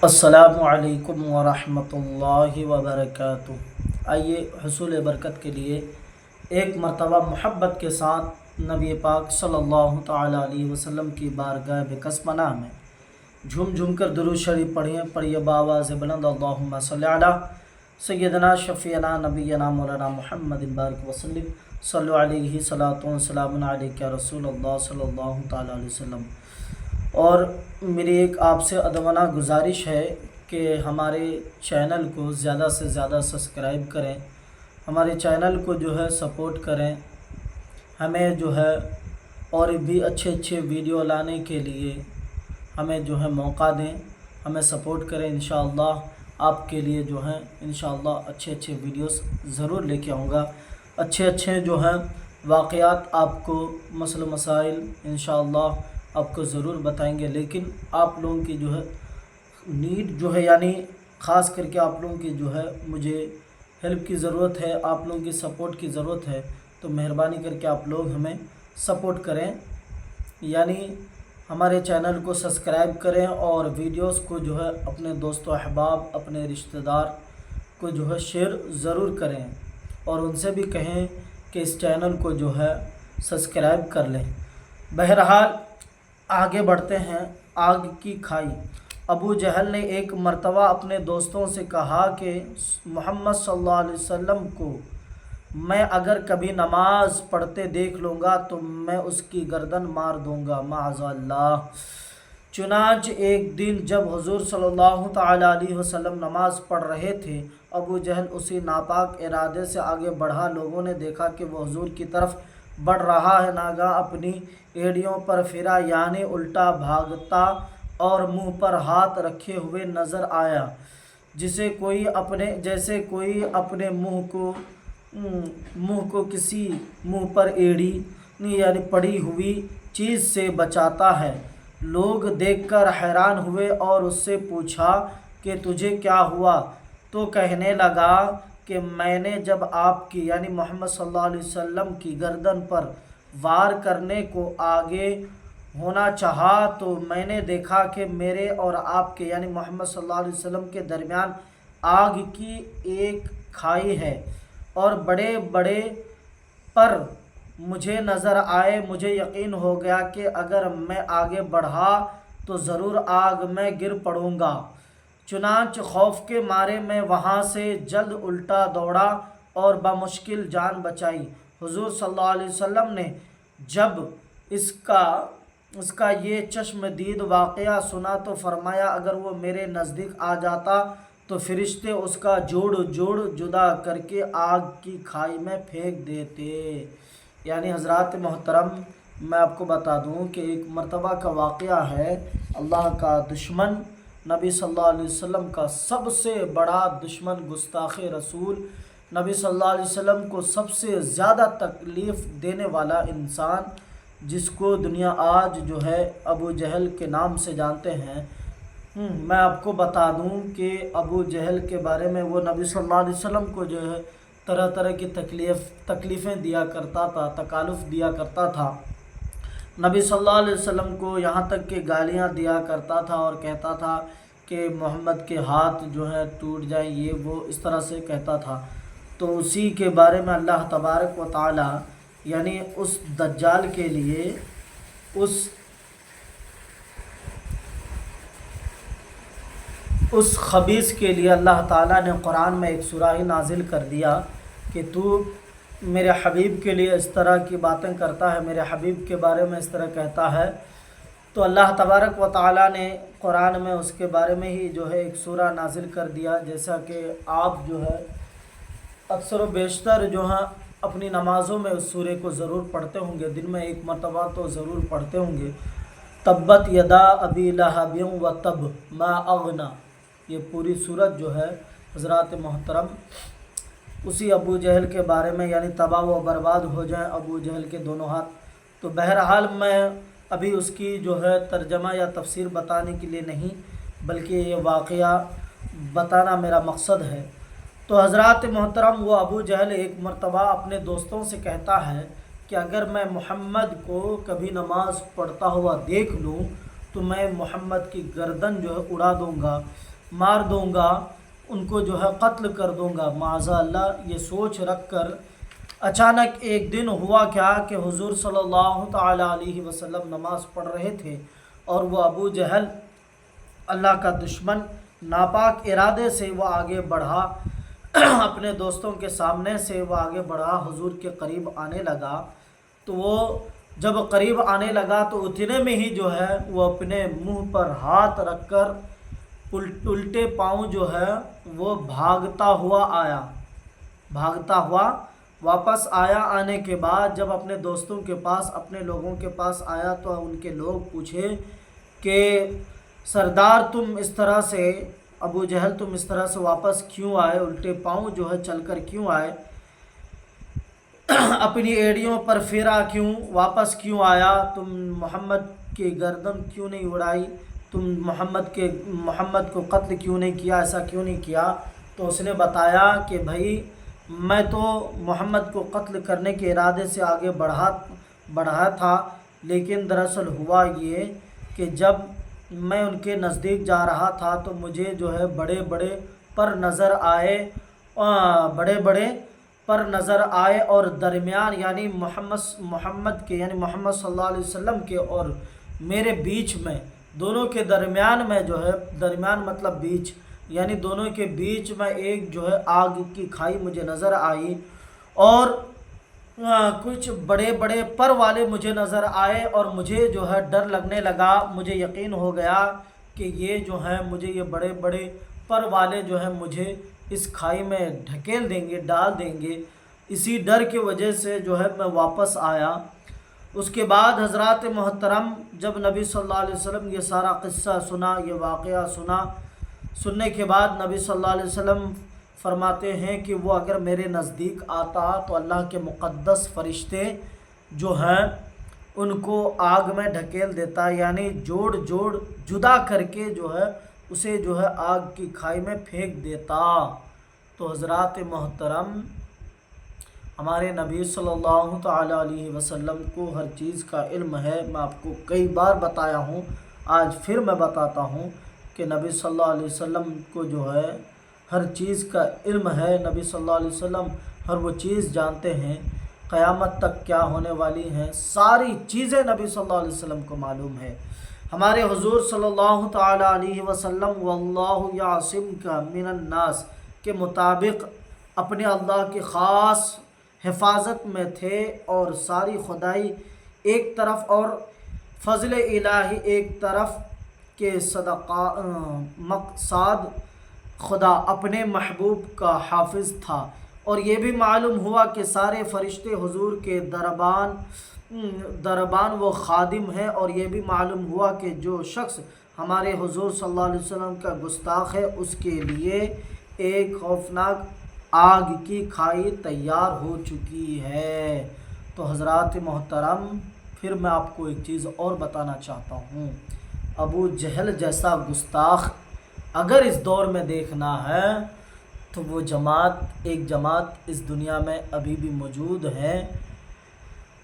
السلام علیکم ورحمۃ اللہ وبرکاتہ۔ آئیے حصول برکت کے لیے ایک مرتبہ محبت کے ساتھ نبی پاک صلی اللہ تعالیٰ علیہ وسلم کی بارگاہ بکس پناہ میں جھوم جھوم کر درود شریف پڑھیے بآواز بلند، اللہم صلی علی سیدنا شفیعنا نبینا مولانا محمد بارک وسلم، صلو علیہ صلاۃ و سلام علیک یا رسول اللہ صلی اللہ تعالیٰ علیہ وسلم۔ اور میری ایک آپ سے ادبانہ گزارش ہے کہ ہمارے چینل کو زیادہ سے زیادہ سبسکرائب کریں، ہمارے چینل کو سپورٹ کریں، ہمیں اور بھی اچھے ویڈیو لانے کے لیے ہمیں موقع دیں، ہمیں سپورٹ کریں۔ انشاءاللہ آپ کے لیے انشاءاللہ اچھے ویڈیوز ضرور لے کے آؤں گا، اچھے واقعات آپ کو، مسئلہ مسائل انشاءاللہ آپ کو ضرور بتائیں گے۔ لیکن آپ لوگوں کی نیڈ یعنی خاص کر کے آپ لوگوں کی مجھے ہیلپ کی ضرورت ہے، آپ لوگوں کی سپورٹ کی ضرورت ہے، تو مہربانی کر کے آپ لوگ ہمیں سپورٹ کریں، یعنی ہمارے چینل کو سبسکرائب کریں اور ویڈیوز کو اپنے دوست و احباب، اپنے رشتہ دار کو شیئر ضرور کریں، اور ان سے بھی کہیں کہ اس چینل کو سبسکرائب کر لیں۔ بہرحال آگے بڑھتے ہیں۔ آگ کی کھائی۔ ابو جہل نے ایک مرتبہ اپنے دوستوں سے کہا کہ محمد صلی اللہ علیہ وسلم کو میں اگر کبھی نماز پڑھتے دیکھ لوں گا تو میں اس کی گردن مار دوں گا، معاذ اللہ۔ چنانچہ ایک دن جب حضور صلی اللہ تعالیٰ علیہ وسلم نماز پڑھ رہے تھے، ابو جہل اسی ناپاک ارادے سے آگے بڑھا۔ لوگوں نے دیکھا کہ وہ حضور کی طرف بڑھ رہا ہے، ناگہاں اپنی ایڑیوں پر پھرا، یعنی الٹا بھاگتا اور منہ پر ہاتھ رکھے ہوئے نظر آیا، جیسے کوئی اپنے منہ کو کسی منہ پر ایڑی یعنی پڑی ہوئی چیز سے بچاتا ہے۔ لوگ دیکھ کر حیران ہوئے اور اس سے پوچھا کہ تجھے کیا ہوا؟ تو کہنے لگا کہ میں نے جب آپ کی یعنی محمد صلی اللہ علیہ وسلم کی گردن پر وار کرنے کو آگے ہونا چاہا تو میں نے دیکھا کہ میرے اور آپ کے یعنی محمد صلی اللہ علیہ وسلم کے درمیان آگ کی ایک کھائی ہے، اور بڑے بڑے پر مجھے نظر آئے۔ مجھے یقین ہو گیا کہ اگر میں آگے بڑھا تو ضرور آگ میں گر پڑوں گا۔ چنانچہ خوف کے مارے میں وہاں سے جلد الٹا دوڑا اور بمشکل جان بچائی۔ حضور صلی اللہ علیہ وسلم نے جب اس کا یہ چشم دید واقعہ سنا تو فرمایا اگر وہ میرے نزدیک آ جاتا تو فرشتے اس کا جوڑ جدا کر کے آگ کی کھائی میں پھینک دیتے۔ یعنی حضرات محترم، میں آپ کو بتا دوں کہ ایک مرتبہ کا واقعہ ہے۔ اللہ کا دشمن، نبی صلی اللہ علیہ وسلم کا سب سے بڑا دشمن، گستاخ رسول، نبی صلی اللہ علیہ وسلم کو سب سے زیادہ تکلیف دینے والا انسان، جس کو دنیا آج ابو جہل کے نام سے جانتے ہیں۔ میں آپ کو بتا دوں کہ ابو جہل کے بارے میں وہ نبی صلی اللہ علیہ وسلم کو طرح طرح کی تکلیفیں دیا کرتا تھا، تکالف دیا کرتا تھا۔ نبی صلی اللہ علیہ وسلم کو یہاں تک کہ گالیاں دیا کرتا تھا اور کہتا تھا کہ محمد کے ہاتھ ٹوٹ جائیں، یہ وہ اس طرح سے کہتا تھا۔ تو اسی کے بارے میں اللہ تبارک و تعالی یعنی اس دجال کے لیے، اس خبیث کے لیے اللہ تعالیٰ نے قرآن میں ایک سورہ نازل کر دیا کہ تو میرے حبیب کے لیے اس طرح کی باتیں کرتا ہے، میرے حبیب کے بارے میں اس طرح کہتا ہے۔ تو اللہ تبارک و تعالیٰ نے قرآن میں اس کے بارے میں ہی ایک سورہ نازل کر دیا، جیسا کہ آپ اکثر و بیشتر اپنی نمازوں میں اس سورے کو ضرور پڑھتے ہوں گے، دن میں ایک مرتبہ تو ضرور پڑھتے ہوں گے۔ تبت یدا ابی لہب وتب ما اغنی، یہ پوری سورت حضرات محترم اسی ابو جہل کے بارے میں، یعنی تباہ و برباد ہو جائیں ابو جہل کے دونوں ہاتھ۔ تو بہرحال میں ابھی اس کی ترجمہ یا تفسیر بتانے کے لیے نہیں، بلکہ یہ واقعہ بتانا میرا مقصد ہے۔ تو حضرات محترم، وہ ابو جہل ایک مرتبہ اپنے دوستوں سے کہتا ہے کہ اگر میں محمد کو کبھی نماز پڑھتا ہوا دیکھ لوں تو میں محمد کی گردن اڑا دوں گا۔ مار دوں گا، ان کو جو ہے قتل کر دوں گا معاذ اللہ، یہ سوچ رکھ کر اچانک ایک دن ہوا کیا کہ حضور صلی اللہ تعالیٰ علیہ وسلم نماز پڑھ رہے تھے، اور وہ ابو جہل اللہ کا دشمن ناپاک ارادے سے وہ آگے بڑھا، اپنے دوستوں کے سامنے سے وہ آگے بڑھا، حضور کے قریب آنے لگا۔ تو وہ جب قریب آنے لگا تو اتنے میں ہی جو ہے وہ اپنے منہ پر ہاتھ رکھ کر الٹے پاؤں جو ہے وہ بھاگتا ہوا واپس آیا۔ آنے کے بعد جب اپنے دوستوں کے پاس، اپنے لوگوں کے پاس آیا تو ان کے لوگ پوچھے کہ سردار تم اس طرح سے، ابو جہل تم اس طرح سے واپس کیوں آئے، الٹے پاؤں جو ہے چل کر کیوں آئے، اپنی ایڑیوں پر پھیرا کیوں، واپس کیوں آیا، تم محمد کی گردن کیوں نہیں اڑائی، تم محمد کو قتل کیوں نہیں کیا، ایسا کیوں نہیں کیا؟ تو اس نے بتایا کہ بھائی میں تو محمد کو قتل کرنے کے ارادے سے آگے بڑھا تھا، لیکن دراصل ہوا یہ کہ جب میں ان کے نزدیک جا رہا تھا تو مجھے جو ہے بڑے بڑے پر نظر آئے اور درمیان یعنی محمد کے یعنی محمد صلی اللہ علیہ وسلم کے اور میرے بیچ میں، دونوں کے درمیان میں جو ہے، درمیان مطلب بیچ، یعنی دونوں کے بیچ میں ایک جو ہے آگ کی کھائی مجھے نظر آئی، اور کچھ بڑے بڑے پر والے مجھے نظر آئے، اور مجھے جو ہے ڈر لگنے لگا، مجھے یقین ہو گیا کہ یہ جو ہے مجھے یہ بڑے بڑے پر والے جو ہے مجھے اس کھائی میں ڈھکیل دیں گے، ڈال دیں گے۔ اسی ڈر کی وجہ سے جو ہے میں واپس آیا۔ اس کے بعد حضرات محترم جب نبی صلی اللہ علیہ وسلم یہ سارا قصہ سنا، یہ واقعہ سننے کے بعد نبی صلی اللہ علیہ وسلم فرماتے ہیں کہ وہ اگر میرے نزدیک آتا تو اللہ کے مقدس فرشتے جو ہیں ان کو آگ میں ڈھکیل دیتا، یعنی جوڑ جدا کر کے جو ہے اسے جو ہے آگ کی کھائی میں پھینک دیتا۔ تو حضرات محترم ہمارے نبی صلی اللہ تعالیٰ علیہ وسلم کو ہر چیز کا علم ہے۔ میں آپ کو کئی بار بتایا ہوں، آج پھر میں بتاتا ہوں کہ نبی صلی اللہ علیہ وسلم کو جو ہے ہر چیز کا علم ہے۔ نبی صلی اللہ علیہ وسلم ہر وہ چیز جانتے ہیں، قیامت تک کیا ہونے والی ہیں، ساری چیزیں نبی صلی اللہ علیہ وسلم کو معلوم ہے۔ ہمارے حضور صلی اللہ تعالیٰ علیہ وسلم واللہ یعصمک من الناس کے مطابق اپنے اللہ کی خاص حفاظت میں تھے، اور ساری خدائی ایک طرف اور فضل الہی ایک طرف کے صدقہ مقصاد خدا اپنے محبوب کا حافظ تھا۔ اور یہ بھی معلوم ہوا کہ سارے فرشتے حضور کے دربان وہ خادم ہیں، اور یہ بھی معلوم ہوا کہ جو شخص ہمارے حضور صلی اللہ علیہ وسلم کا گستاخ ہے اس کے لیے ایک خوفناک آگ کی کھائی تیار ہو چکی ہے۔ تو حضرات محترم پھر میں آپ کو ایک چیز اور بتانا چاہتا ہوں، ابو جہل جیسا گستاخ اگر اس دور میں دیکھنا ہے تو وہ ایک جماعت اس دنیا میں ابھی بھی موجود ہے۔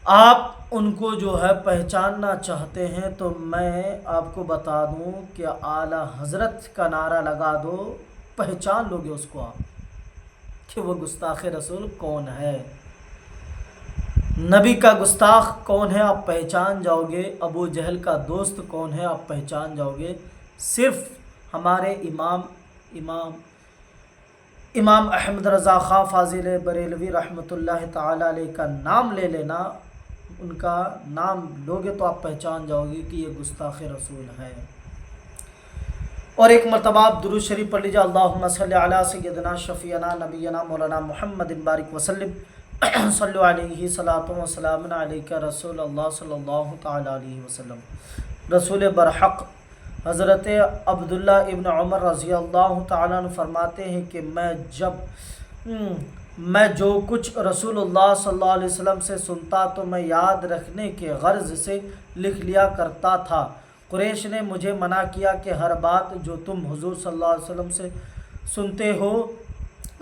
آپ ان کو جو ہے پہچاننا چاہتے ہیں تو میں آپ کو بتا دوں کہ اعلیٰ حضرت کا نعرہ لگا دو، پہچان لو گے اس کو آپ کہ وہ گستاخ رسول کون ہے، نبی کا گستاخ کون ہے آپ پہچان جاؤ گے، ابو جہل کا دوست کون ہے آپ پہچان جاؤ گے۔ صرف ہمارے امام احمد رضا خان فاضل بریلوی رحمۃ اللہ تعالی علیہ کا نام لے لینا، ان کا نام لوگے تو آپ پہچان جاؤ گے کہ یہ گستاخ رسول ہے۔ اور ایک مرتبہ آپ درود شریف پڑھ لیجیے، اللہم صلی علی سیدنا شفیعنا نبینا مولانا محمد بارک وسلم، صلو علیہ صلاۃ و سلام علیک رسول اللہ صلی اللہ تعالی علیہ وسلم۔ رسول برحق حضرت عبداللہ ابن عمر رضی اللہ تعالیٰ عنہ فرماتے ہیں کہ میں جو کچھ رسول اللہ صلی اللہ علیہ وسلم سے سنتا تو میں یاد رکھنے کے غرض سے لکھ لیا کرتا تھا۔ قریش نے مجھے منع کیا کہ ہر بات جو تم حضور صلی اللہ علیہ وسلم سے سنتے ہو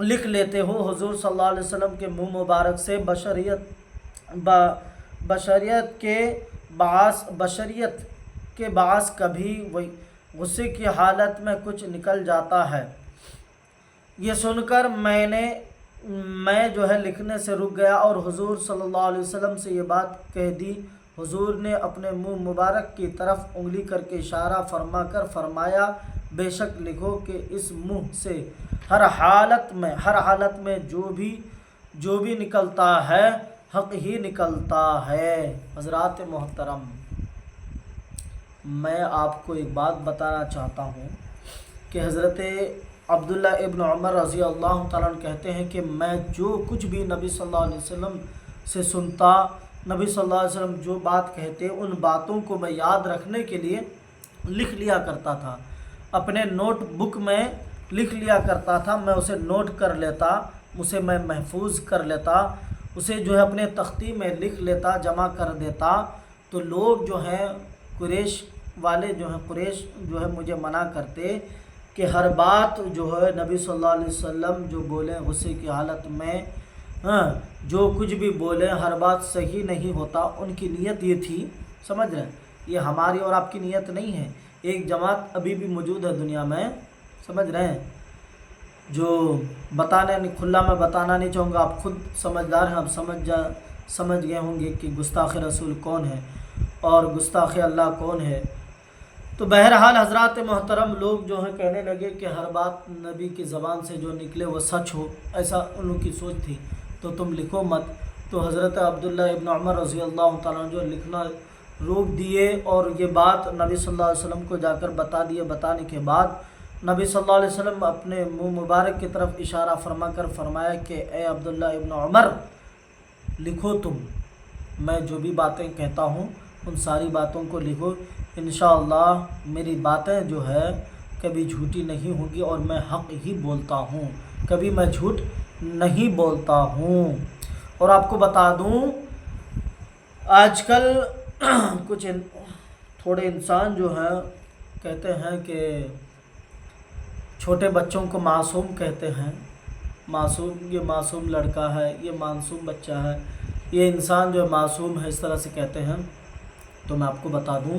لکھ لیتے ہو، حضور صلی اللہ علیہ وسلم کے منہ مبارک سے بشریت کے باعث کبھی غصے کی حالت میں کچھ نکل جاتا ہے۔ یہ سن کر میں جو ہے لکھنے سے رک گیا اور حضور صلی اللہ علیہ وسلم سے یہ بات کہہ دی۔ حضور نے اپنے منہ مبارک کی طرف انگلی کر کے اشارہ فرما کر فرمایا، بے شک لکھو کہ اس منہ سے ہر حالت میں جو بھی نکلتا ہے حق ہی نکلتا ہے۔ حضرات محترم، میں آپ کو ایک بات بتانا چاہتا ہوں کہ حضرت عبداللہ ابن عمر رضی اللہ تعالیٰ عنہ کہتے ہیں کہ میں جو کچھ بھی نبی صلی اللہ علیہ وسلم سے سنتا، نبی صلی اللہ علیہ وسلم جو بات کہتے ان باتوں کو میں یاد رکھنے کے لیے لکھ لیا کرتا تھا، اپنے نوٹ بک میں لکھ لیا کرتا تھا، میں اسے نوٹ کر لیتا، اسے میں محفوظ کر لیتا، اسے جو ہے اپنے تختی میں لکھ لیتا، جمع کر دیتا۔ تو لوگ جو ہیں قریش والے قریش جو ہے مجھے منع کرتے کہ ہر بات جو ہے نبی صلی اللہ علیہ وسلم جو بولیں غصے کی حالت میں، جو کچھ بھی بولیں ہر بات صحیح نہیں ہوتا۔ ان کی نیت یہ تھی، سمجھ رہے ہیں، یہ ہماری اور آپ کی نیت نہیں ہے۔ ایک جماعت ابھی بھی موجود ہے دنیا میں، سمجھ رہے ہیں، جو کھلا میں بتانا نہیں چاہوں گا، آپ خود سمجھدار ہیں، آپ سمجھ گئے ہوں گے کہ گستاخ رسول کون ہے اور گستاخ اللہ کون ہے۔ تو بہرحال حضرات محترم، لوگ جو ہیں کہنے لگے کہ ہر بات نبی کی زبان سے جو نکلے وہ سچ ہو، ایسا ان لوگوں کی سوچ تھی، تو تم لکھو مت۔ تو حضرت عبداللہ ابن عمر رضی اللہ تعالیٰ عنہ جو لکھنا روک دیے اور یہ بات نبی صلی اللہ علیہ وسلم کو جا کر بتا دیے۔ بتانے کے بعد نبی صلی اللہ علیہ وسلم اپنے منہ مبارک کی طرف اشارہ فرما کر فرمایا کہ اے عبداللہ ابن عمر، لکھو تم، میں جو بھی باتیں کہتا ہوں ان ساری باتوں کو لکھو، انشاءاللہ میری باتیں جو ہے کبھی جھوٹی نہیں ہوں گی اور میں حق ہی بولتا ہوں، کبھی میں جھوٹ نہیں بولتا ہوں۔ اور آپ کو بتا دوں، آج کل کچھ تھوڑے انسان جو ہیں کہتے ہیں کہ چھوٹے بچوں کو معصوم کہتے ہیں، یہ معصوم لڑکا ہے، یہ معصوم بچہ ہے، یہ انسان جو معصوم ہے، اس طرح سے کہتے ہیں۔ تو میں آپ کو بتا دوں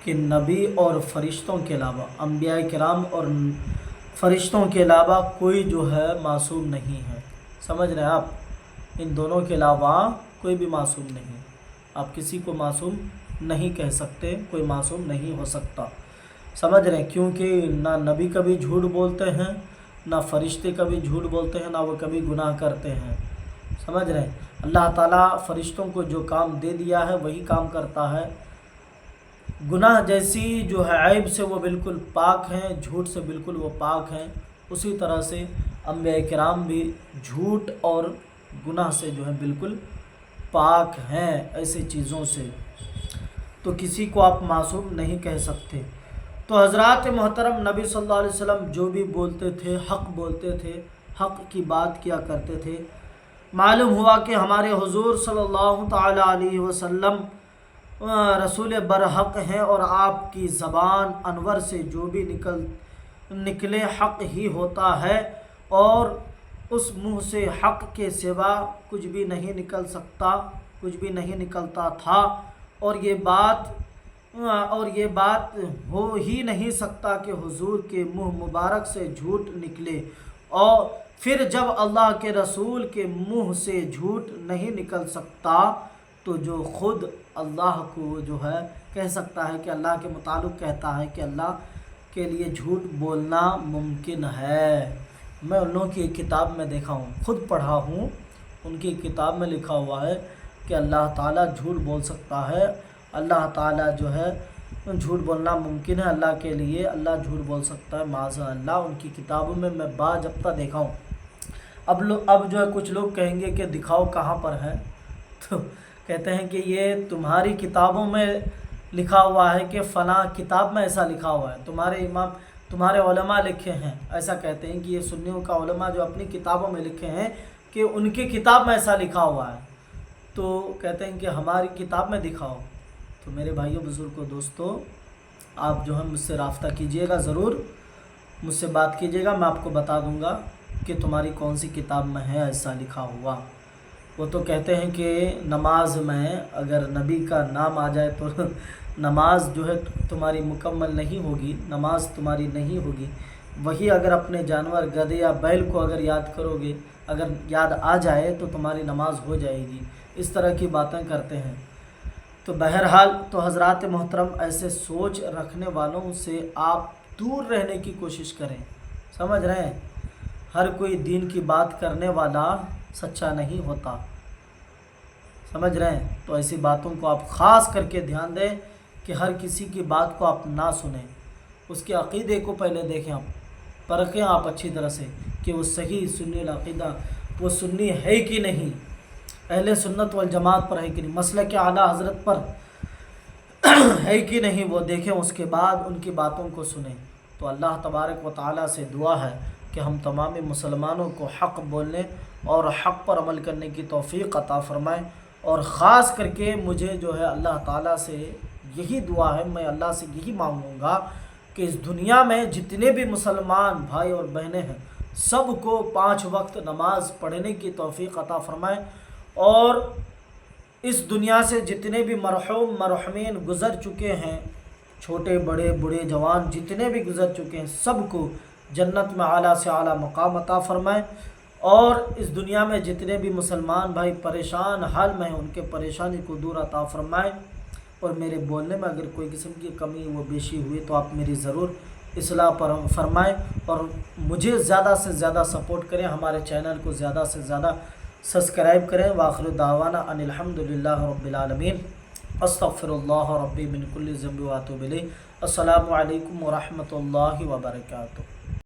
کہ نبی اور فرشتوں کے علاوہ، انبیاء کرام اور فرشتوں کے علاوہ کوئی جو ہے معصوم نہیں ہے، سمجھ رہے ہیں آپ، ان دونوں کے علاوہ کوئی بھی معصوم نہیں، آپ کسی کو معصوم نہیں کہہ سکتے، کوئی معصوم نہیں ہو سکتا، سمجھ رہے ہیں، کیونکہ نہ نبی کبھی جھوٹ بولتے ہیں، نہ فرشتے کبھی جھوٹ بولتے ہیں، نہ وہ کبھی گناہ کرتے ہیں، سمجھ رہے ہیں۔ اللہ تعالیٰ فرشتوں کو جو کام دے دیا ہے وہی کام کرتا ہے، گناہ جیسی جو ہے عیب سے وہ بالکل پاک ہیں، جھوٹ سے بالکل وہ پاک ہیں، اسی طرح سے انبیاء کرام بھی جھوٹ اور گناہ سے جو ہے بالکل پاک ہیں، ایسی چیزوں سے، تو کسی کو آپ معصوم نہیں کہہ سکتے۔ تو حضرات محترم، نبی صلی اللہ علیہ وسلم جو بھی بولتے تھے حق بولتے تھے، حق کی بات کیا کرتے تھے۔ معلوم ہوا کہ ہمارے حضور صلی اللہ تعالیٰ علیہ وسلم رسول برحق ہیں اور آپ کی زبان انور سے جو بھی نکلے حق ہی ہوتا ہے، اور اس منہ سے حق کے سوا کچھ بھی نہیں نکل سکتا، کچھ بھی نہیں نکلتا تھا، اور یہ بات ہو ہی نہیں سکتا کہ حضور کے منہ مبارک سے جھوٹ نکلے، اور پھر جب اللہ کے رسول کے منہ سے جھوٹ نہیں نکل سکتا تو جو خود اللہ کو جو ہے کہہ سکتا ہے کہ اللہ کے متعلق کہتا ہے کہ اللہ کے لیے جھوٹ بولنا ممکن ہے۔ میں ان لوگوں کی ایک کتاب میں دیکھا ہوں، خود پڑھا ہوں، ان کی کتاب میں لکھا ہوا ہے کہ اللہ تعالیٰ جھوٹ بول سکتا ہے، اللہ تعالیٰ جو ہے جھوٹ بولنا ممکن ہے اللہ کے لیے، اللہ جھوٹ بول سکتا ہے، معاذ اللہ، ان کی کتابوں میں باجبتا دیکھا ہوں۔ اب جو ہے کچھ لوگ کہیں گے کہ دکھاؤ کہاں پر ہے، تو کہتے ہیں کہ یہ تمہاری کتابوں میں لکھا ہوا ہے کہ فلاں کتاب میں ایسا لکھا ہوا ہے، تمہارے علماء لکھے ہیں، ایسا کہتے ہیں کہ یہ سنیوں کا علماء جو اپنی کتابوں میں لکھے ہیں کہ ان کی کتاب میں ایسا لکھا ہوا ہے، تو کہتے ہیں کہ ہماری کتاب میں دکھاؤ۔ تو میرے بھائیوں، بزرگوں، دوستوں، آپ جو ہے مجھ سے رابطہ کیجئے گا، ضرور مجھ سے بات کیجئے گا، میں آپ کو بتا دوں گا کہ تمہاری کون سی کتاب میں ہے ایسا لکھا ہوا۔ وہ تو کہتے ہیں کہ نماز میں اگر نبی کا نام آ جائے تو نماز جو ہے تمہاری مکمل نہیں ہوگی، نماز تمہاری نہیں ہوگی۔ وہی اگر اپنے جانور گدھے یا بیل کو اگر یاد کرو گے، اگر یاد آ جائے تو تمہاری نماز ہو جائے گی۔ اس طرح کی باتیں کرتے ہیں۔ تو بہرحال تو حضرات محترم، ایسے سوچ رکھنے والوں سے آپ دور رہنے کی کوشش کریں، سمجھ رہے ہیں؟ ہر کوئی دین کی بات کرنے والا سچا نہیں ہوتا، سمجھ رہے ہیں؟ تو ایسی باتوں کو آپ خاص کر کے دھیان دیں کہ ہر کسی کی بات کو آپ نہ سنیں، اس کے عقیدے کو پہلے دیکھیں، آپ پرکھیں آپ اچھی طرح سے کہ وہ صحیح سنی العقیدہ، وہ سنی ہے کہ نہیں، اہل سنت والجماعت پر ہے کہ نہیں، مسلک اعلیٰ حضرت پر ہے کہ نہیں، وہ دیکھیں، اس کے بعد ان کی باتوں کو سنیں۔ تو اللہ تبارک و تعالیٰ سے دعا ہے کہ ہم تمام مسلمانوں کو حق بولنے اور حق پر عمل کرنے کی توفیق عطا فرمائیں، اور خاص کر کے مجھے جو ہے اللہ تعالیٰ سے یہی دعا ہے، میں اللہ سے یہی مانگوں گا کہ اس دنیا میں جتنے بھی مسلمان بھائی اور بہنیں ہیں سب کو 5 وقت نماز پڑھنے کی توفیق عطا فرمائیں، اور اس دنیا سے جتنے بھی مرحوم مرحومین گزر چکے ہیں، چھوٹے بڑے بوڑھے جوان جتنے بھی گزر چکے ہیں، سب کو جنت میں اعلیٰ سے اعلیٰ مقام عطا فرمائیں، اور اس دنیا میں جتنے بھی مسلمان بھائی پریشان حال میں ہیں ان کے پریشانی کو دور عطا فرمائیں، اور میرے بولنے میں اگر کوئی قسم کی کمی و بیشی ہوئی تو آپ میری ضرور اصلاح پر فرمائیں، اور مجھے زیادہ سے زیادہ سپورٹ کریں، ہمارے چینل کو زیادہ سے زیادہ سبسکرائب کریں۔ وآخر دعوانا ان الحمدللہ رب العالمین، استغفر اللہ ربی من کل ذنب واتوب الیہ۔ السلام علیکم ورحمۃ اللہ وبرکاتہ۔